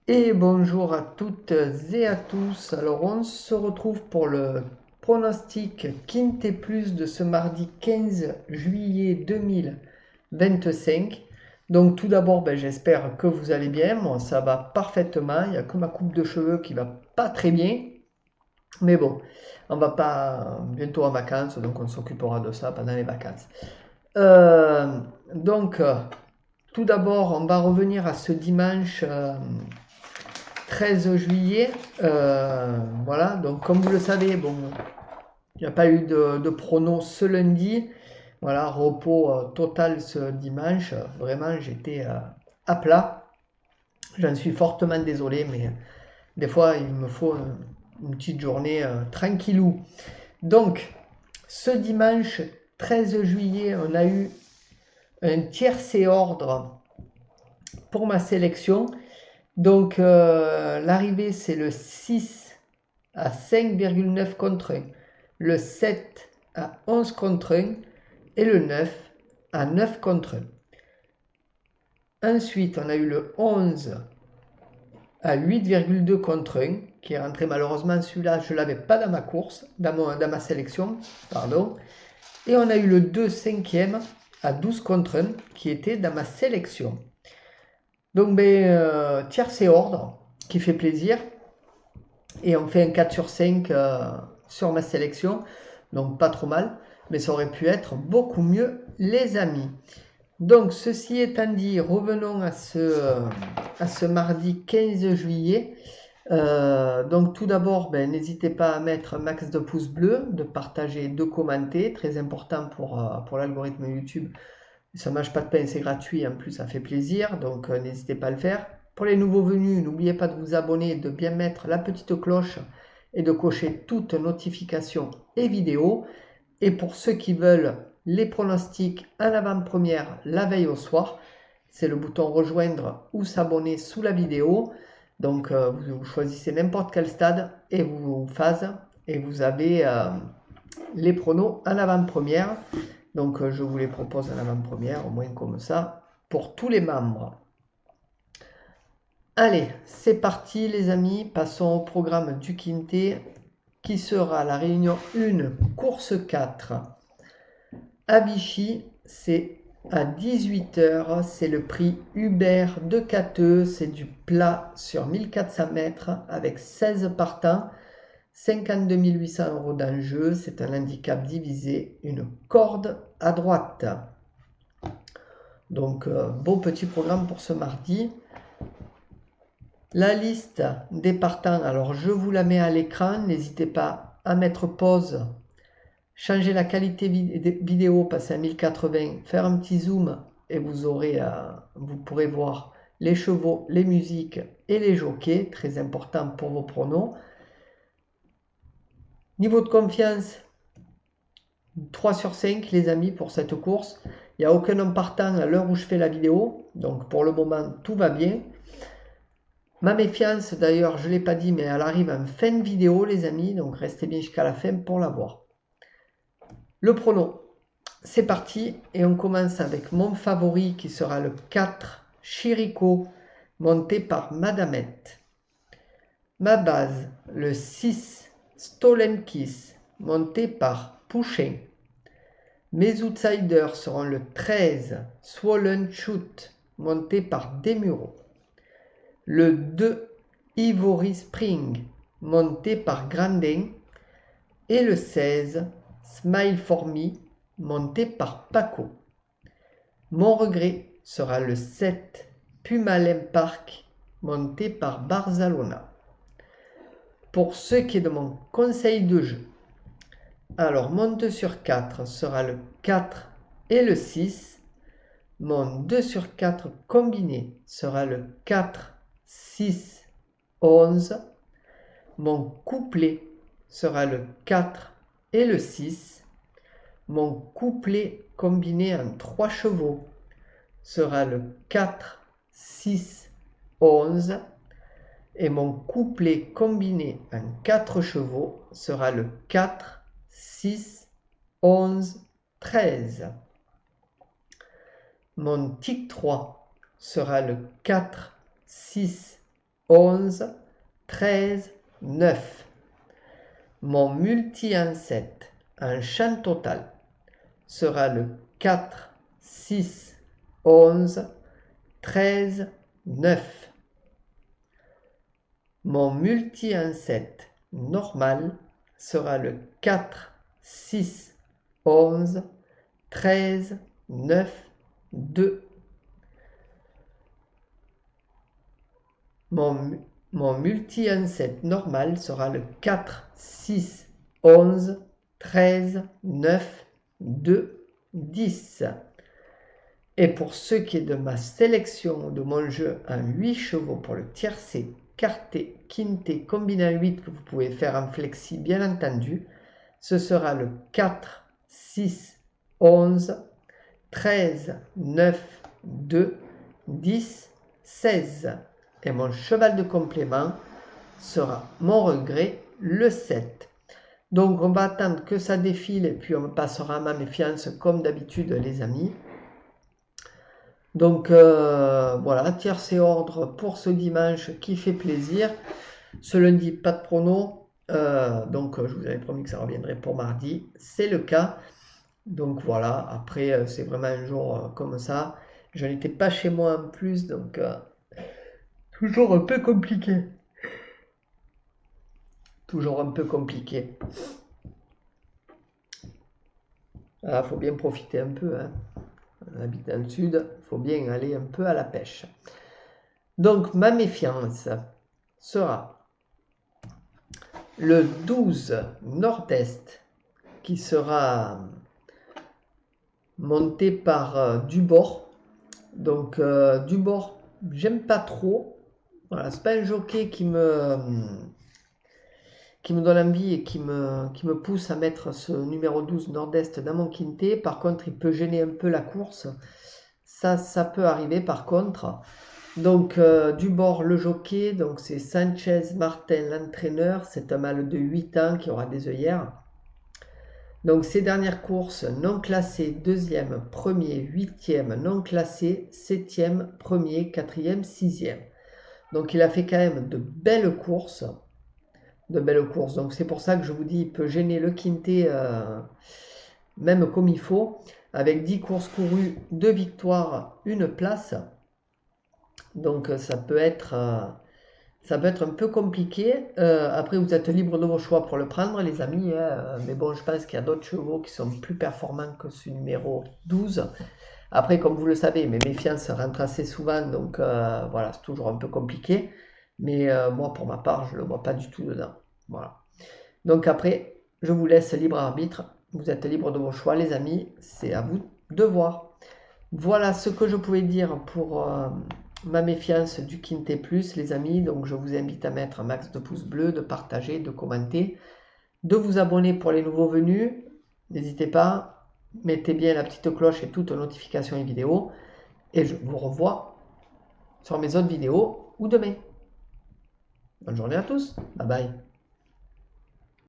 Et bonjour à toutes et à tous. Alors on se retrouve pour le pronostic Quintet Plus de ce mardi 15 juillet 2025. Donc tout d'abord, j'espère que vous allez bien. Moi ça va parfaitement. Il n'y a que ma coupe de cheveux qui va pas très bien. Mais bon, on va pas bientôt en vacances, donc on s'occupera de ça pendant les vacances. Euh, donc, tout d'abord, on va revenir à ce dimanche 13 juillet. Voilà, donc comme vous le savez, bon, il n'y a pas eu de prono ce lundi. Voilà, repos total ce dimanche. Vraiment, j'étais à plat. J'en suis fortement désolé, mais des fois, il me faut une petite journée tranquillou. Donc, ce dimanche 13 juillet, on a eu un tiercé ordre pour ma sélection. Donc, l'arrivée, c'est le 6 à 5,9 contre 1, le 7 à 11 contre 1 et le 9 à 9 contre 1. Ensuite, on a eu le 11 à 8,2 contre 1, qui est rentré malheureusement, celui-là, je ne l'avais pas dans ma course, dans ma sélection, pardon. Et on a eu le 2 cinquième à 12 contre 1, qui était dans ma sélection. Donc, tiercé ordre, qui fait plaisir. Et on fait un 4 sur 5 sur ma sélection. Donc pas trop mal, mais ça aurait pu être beaucoup mieux, les amis. Donc ceci étant dit, revenons à ce mardi 15 juillet. Donc tout d'abord, n'hésitez pas à mettre un max de pouces bleus, de partager, de commenter, très important pour l'algorithme YouTube. Ça ne mange pas de pain, c'est gratuit, en plus ça fait plaisir, donc n'hésitez pas à le faire. Pour les nouveaux venus, n'oubliez pas de vous abonner, de bien mettre la petite cloche et de cocher toutes notifications et vidéos. Et pour ceux qui veulent les pronostics en avant-première la veille au soir, c'est le bouton rejoindre ou s'abonner sous la vidéo. Donc vous choisissez n'importe quel stade et vous phase et vous avez les pronos en avant-première. Donc je vous les propose en avant-première, au moins comme ça, pour tous les membres. Allez, c'est parti les amis, passons au programme du Quintet qui sera la réunion 1, course 4. À Vichy, c'est à 18h, c'est le prix Hubert de Cateux, c'est du plat sur 1400 mètres avec 16 partants, 52 800 € d'enjeu, c'est un handicap divisé, une corde à droite. Donc, beau petit programme pour ce mardi. La liste des partants, alors je vous la mets à l'écran, n'hésitez pas à mettre pause, changer la qualité vidéo, passer à 1080, faire un petit zoom et vous pourrez voir les chevaux, les musiques et les jockeys, très important pour vos pronos. Niveau de confiance, 3 sur 5 les amis pour cette course. Il n'y a aucun homme partant à l'heure où je fais la vidéo, donc pour le moment tout va bien. Ma méfiance, d'ailleurs, je ne l'ai pas dit, mais elle arrive en fin de vidéo, les amis, donc restez bien jusqu'à la fin pour la voir. Le prono, c'est parti, et on commence avec mon favori qui sera le 4, Chirico, monté par Madamette. Ma base, le 6, Stolen Kiss, monté par Pouchin. Mes outsiders seront le 13, Swollen Shoot, monté par Desmureaux. Le 2, Ivory Spring, monté par Grandin. Et le 16, Smile for Me, monté par Paco. Mon regret sera le 7, Pumalem Park, monté par Barzalona. Pour ce qui est de mon conseil de jeu, alors mon 2 sur 4 sera le 4 et le 6. Mon 2 sur 4 combiné sera le 4, 6, 11. Mon couplet sera le 4 et le 6. Mon couplet combiné en 3 chevaux sera le 4, 6, 11. Et mon couplet combiné en 4 chevaux sera le 4, 6, 11, 13. Mon tic 3 sera le 4, 6, 11, 13, 9. Mon multi en 7 en champ total sera le 4, 6, 11, 13, 9. Mon multi en 7 normal sera le 4, 6, 11, 13, 9, 2. Mon multi en 7 normal sera le 4, 6, 11, 13, 9, 2, 10. Et pour ce qui est de ma sélection de mon jeu en 8 chevaux pour le tiercé, quarté, quinté, combiné en 8 que vous pouvez faire en flexi bien entendu, ce sera le 4, 6, 11, 13, 9, 2, 10, 16. Et mon cheval de complément sera mon regret, le 7. Donc on va attendre que ça défile et puis on passera à ma méfiance comme d'habitude les amis. Donc voilà, tiercé ordre pour ce dimanche qui fait plaisir. Ce lundi, pas de prono. Donc je vous avais promis que ça reviendrait pour mardi. C'est le cas. Donc voilà, après c'est vraiment un jour comme ça. Je n'étais pas chez moi en plus, donc toujours un peu compliqué. Toujours un peu compliqué. Ah, faut bien profiter un peu, hein. On habite dans le sud, il faut bien aller un peu à la pêche. Donc ma méfiance sera le 12 nord-est qui sera monté par Dubord. Donc Dubord, j'aime pas trop. Voilà, c'est pas un jockey qui me donne envie et qui me pousse à mettre ce numéro 12 nord-est dans mon quintet. Par contre, il peut gêner un peu la course. Ça peut arriver par contre. Donc, Dubord le jockey, donc c'est Sanchez Martin l'entraîneur. C'est un mâle de 8 ans qui aura des œillères. Donc, ces dernières courses, non classées, deuxième, premier, huitième, non classé, septième, premier, quatrième, sixième. Donc, il a fait quand même de belles courses. Donc c'est pour ça que je vous dis, il peut gêner le quintet même comme il faut, avec 10 courses courues, 2 victoires, 1 place. Donc ça peut être un peu compliqué. Après, vous êtes libre de vos choix pour le prendre, les amis. Mais bon, je pense qu'il y a d'autres chevaux qui sont plus performants que ce numéro 12. Après, comme vous le savez, mes méfiances rentrent assez souvent, donc voilà, c'est toujours un peu compliqué. Mais moi, pour ma part, je ne le vois pas du tout dedans. Voilà. Donc après, je vous laisse libre arbitre. Vous êtes libre de vos choix, les amis. C'est à vous de voir. Voilà ce que je pouvais dire pour ma méfiance du Quintet Plus, les amis. Donc je vous invite à mettre un max de pouces bleus, de partager, de commenter, de vous abonner pour les nouveaux venus. N'hésitez pas, mettez bien la petite cloche et toutes notifications et vidéos. Et je vous revois sur mes autres vidéos ou demain. Bonne journée à tous. Bye bye.